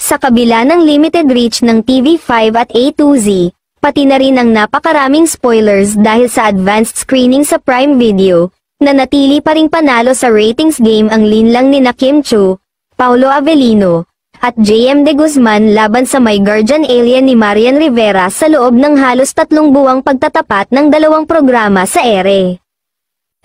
Sa kabila ng limited reach ng TV5 at A2Z, pati na rin ang napakaraming spoilers dahil sa advanced screening sa Prime Video, nanatili pa ring panalo sa ratings game ang linlang nina Kim Chiu, Paulo Avellino, at JM De Guzman laban sa My Guardian Alien ni Marian Rivera sa loob ng halos 3 buwang pagtatapat ng 2 programa sa ere.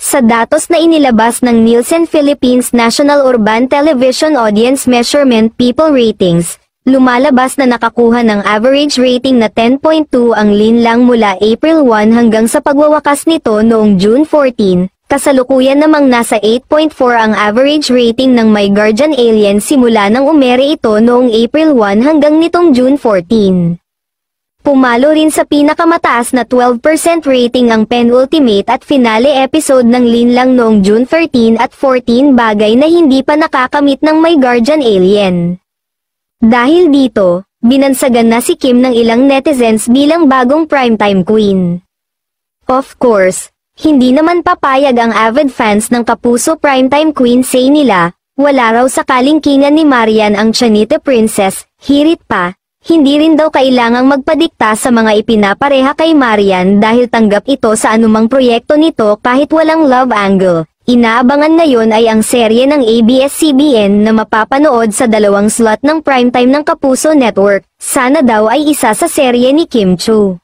Sa datos na inilabas ng Nielsen Philippines National Urban Television Audience Measurement People Ratings, lumalabas na nakakuha ng average rating na 10.2 ang linlang mula April 1 hanggang sa pagwawakas nito noong June 14, kasalukuyan namang nasa 8.4 ang average rating ng My Guardian Alien simula nang umere ito noong April 1 hanggang nitong June 14. Pumalo rin sa pinakamataas na 12% rating ang penultimate at finale episode ng linlang noong June 13 at 14, bagay na hindi pa nakakamit ng My Guardian Alien. Dahil dito, binansagan na si Kim ng ilang netizens bilang bagong primetime queen. Of course, hindi naman papayag ang avid fans ng Kapuso primetime queen, say nila, wala raw sa kalingkingan ni Marian ang Chanite Princess, hirit pa. Hindi rin daw kailangang magpadikta sa mga ipinapareha kay Marian dahil tanggap ito sa anumang proyekto nito kahit walang love angle. Inaabangan ngayon ay ang serye ng ABS-CBN na mapapanood sa 2 slot ng primetime ng Kapuso Network. Sana daw ay isa sa serye ni Kim Chiu.